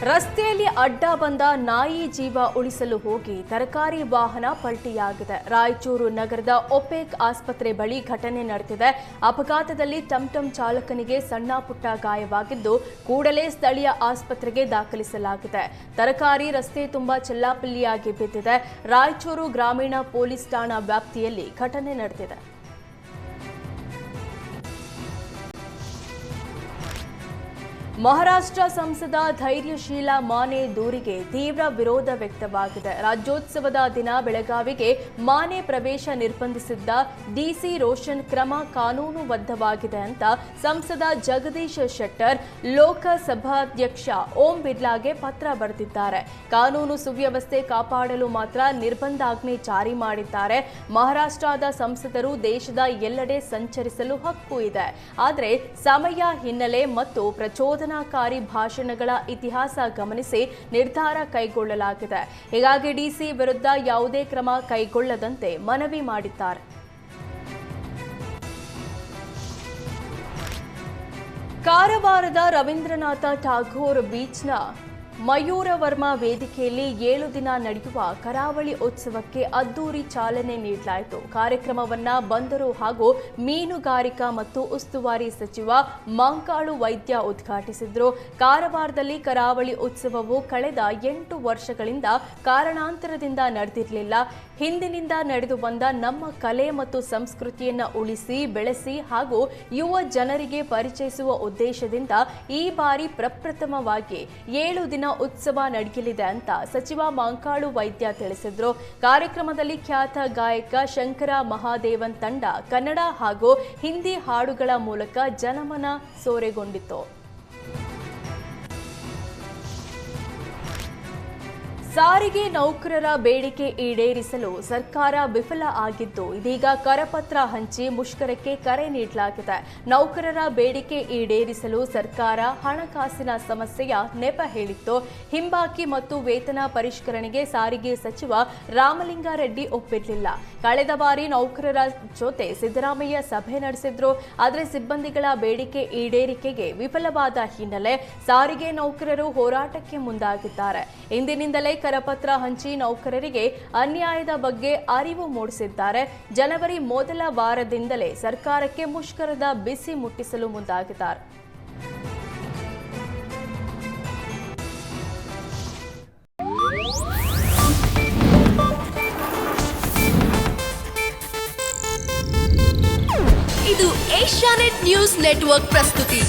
ರಸ್ತೆಯಲ್ಲಿ ಅಡ್ಡ ಬಂದ ನಾಯಿ ಜೀವ ಉಳಿಸಲು ಹೋಗಿ ತರಕಾರಿ ವಾಹನ ಪಲ್ಟಿಯಾಗಿದೆ. ರಾಯಚೂರು ನಗರದ ಒಪೆಕ್ ಆಸ್ಪತ್ರೆ ಬಳಿ ಘಟನೆ ನಡೆದಿದೆ. ಅಪಘಾತದಲ್ಲಿ ಟಂಟಂ ಚಾಲಕನಿಗೆ ಸಣ್ಣ ಪುಟ್ಟ ಗಾಯವಾಗಿದ್ದು ಕೂಡಲೇ ಸ್ಥಳೀಯ ಆಸ್ಪತ್ರೆಗೆ ದಾಖಲಿಸಲಾಗಿದೆ. ತರಕಾರಿ ರಸ್ತೆ ತುಂಬಾ ಚೆಲ್ಲಾಪಿಲ್ಲಿಯಾಗಿ ಬಿದ್ದಿದೆ. ರಾಯಚೂರು ಗ್ರಾಮೀಣ ಪೊಲೀಸ್ ಠಾಣಾ ವ್ಯಾಪ್ತಿಯಲ್ಲಿ ಘಟನೆ ನಡೆದಿದೆ. ಮಹಾರಾಷ್ಟ್ರ ಸಂಸದ ಧೈರ್ಯಶೀಲ ಮಾನೆ ದೂರಿಗೆ ತೀವ್ರ ವಿರೋಧ ವ್ಯಕ್ತವಾಗಿದೆ. ರಾಜ್ಯೋತ್ಸವದ ದಿನ ಬೆಳಗಾವಿಗೆ ಮಾನೆ ಪ್ರವೇಶ ನಿರ್ಬಂಧಿಸಿದ್ದ ಡಿಸಿ ರೋಷನ್ ಕ್ರಮ ಕಾನೂನುಬದ್ಧವಾಗಿದೆ ಅಂತ ಸಂಸದ ಜಗದೀಶ್ ಶೆಟ್ಟರ್ ಲೋಕಸಭಾಧ್ಯಕ್ಷ ಓಂ ಬಿರ್ಲಾಗೆ ಪತ್ರ ಬರೆದಿದ್ದಾರೆ. ಕಾನೂನು ಸುವ್ಯವಸ್ಥೆ ಕಾಪಾಡಲು ಮಾತ್ರ ನಿರ್ಬಂಧಾಜ್ಞೆ ಜಾರಿ ಮಾಡಿದ್ದಾರೆ. ಮಹಾರಾಷ್ಟ್ರದ ಸಂಸದರು ದೇಶದ ಎಲ್ಲೆಡೆ ಸಂಚರಿಸಲು ಹಕ್ಕು ಇದೆ. ಆದರೆ ಸಮಯ, ಹಿನ್ನೆಲೆ ಮತ್ತು ಪ್ರಚೋದನಾಕಾರಿ ಭಾಷಣಗಳ ಇತಿಹಾಸ ಗಮನಿಸಿ ನಿರ್ಧಾರ ಕೈಗೊಳ್ಳಲಾಗಿದೆ. ಹೀಗಾಗಿ ಡಿಸಿ ವಿರುದ್ಧ ಯಾವುದೇ ಕ್ರಮ ಕೈಗೊಳ್ಳದಂತೆ ಮನವಿ ಮಾಡಿದ್ದಾರೆ. ಕಾರವಾರದ ರವೀಂದ್ರನಾಥ ಠಾಗೋರ್ ಬೀಚ್ನ ಮಯೂರವರ್ಮ ವೇದಿಕೆಯಲ್ಲಿ 7 ದಿನ ನಡೆಯುವ ಕರಾವಳಿ ಉತ್ಸವಕ್ಕೆ ಅದ್ದೂರಿ ಚಾಲನೆ ನೀಡಲಾಯಿತು. ಕಾರ್ಯಕ್ರಮವನ್ನ ಬಂದರು ಹಾಗೂ ಮೀನುಗಾರಿಕಾ ಮತ್ತು ಉಸ್ತುವಾರಿ ಸಚಿವ ಮಂಕಾಳು ವೈದ್ಯ ಉದ್ಘಾಟಿಸಿದ್ರು. ಕಾರವಾರದಲ್ಲಿ ಕರಾವಳಿ ಉತ್ಸವವು ಕಳೆದ 8 ವರ್ಷಗಳಿಂದ ಕಾರಣಾಂತರದಿಂದ ನಡೆದಿರಲಿಲ್ಲ. ಹಿಂದಿನಿಂದ ನಡೆದು ಬಂದ ನಮ್ಮ ಕಲೆ ಮತ್ತು ಸಂಸ್ಕೃತಿಯನ್ನು ಉಳಿಸಿ ಬೆಳೆಸಿ ಹಾಗೂ ಯುವ ಜನರಿಗೆ ಪರಿಚಯಿಸುವ ಉದ್ದೇಶದಿಂದ ಈ ಬಾರಿ ಪ್ರಪ್ರಥಮವಾಗಿ 7 ದಿನ ಉತ್ಸವ ನಡೆಯಲಿದೆ ಅಂತ ಸಚಿವ ಮಂಕಾಳು ವೈದ್ಯ ತಿಳಿಸಿದ್ರು. ಕಾರ್ಯಕ್ರಮದಲ್ಲಿ ಖ್ಯಾತ ಗಾಯಕ ಶಂಕರ ಮಹಾದೇವನ್ ತಂಡ ಕನ್ನಡ ಹಾಗೂ ಹಿಂದಿ ಹಾಡುಗಳ ಮೂಲಕ ಜನಮನ ಸೂರೆಗೊಂಡಿತು. ಸಾರಿಗೆ ನೌಕರರ ಬೇಡಿಕೆ ಈಡೇರಿಸಲು ಸರ್ಕಾರ ವಿಫಲ ಆಗಿದ್ದು ಇದೀಗ ಕರಪತ್ರ ಹಂಚಿ ಮುಷ್ಕರಕ್ಕೆ ಕರೆ ನೀಡಲಾಗಿದೆ. ನೌಕರರ ಬೇಡಿಕೆ ಈಡೇರಿಸಲು ಸರ್ಕಾರ ಹಣಕಾಸಿನ ಸಮಸ್ಯೆಯ ನೆಪ ಹೇಳಿತ್ತು. ಹಿಂಬಾಕಿ ಮತ್ತು ವೇತನ ಪರಿಷ್ಕರಣೆಗೆ ಸಾರಿಗೆ ಸಚಿವ ರಾಮಲಿಂಗಾರೆಡ್ಡಿ ಒಪ್ಪಿರಲಿಲ್ಲ. ಕಳೆದ ಬಾರಿ ನೌಕರರ ಜೊತೆ ಸಿದ್ದರಾಮಯ್ಯ ಸಭೆ ನಡೆಸಿದ್ರು. ಆದರೆ ಸಿಬ್ಬಂದಿಗಳ ಬೇಡಿಕೆ ಈಡೇರಿಕೆಗೆ ವಿಫಲವಾದ ಹಿನ್ನೆಲೆ ಸಾರಿಗೆ ನೌಕರರು ಹೋರಾಟಕ್ಕೆ ಮುಂದಾಗಿದ್ದಾರೆ. ಇಂದಿನಿಂದಲೇ ಕರಪತ್ರ ಹಂಚಿ ನೌಕರರಿಗೆ ಅನ್ಯಾಯದ ಬಗ್ಗೆ ಅರಿವು ಮೂಡಿಸಿದ್ದಾರೆ. ಜನವರಿ ಮೊದಲ ವಾರದಿಂದಲೇ ಸರ್ಕಾರಕ್ಕೆ ಮುಷ್ಕರದ ಬಿಸಿ ಮುಟ್ಟಿಸಲು ಮುಂದಾಗಿದ್ದಾರೆ. ಇದು ಏಷ್ಯಾನೆಟ್ ನ್ಯೂಸ್ ನೆಟ್ವರ್ಕ್ ಪ್ರಸ್ತುತಿ.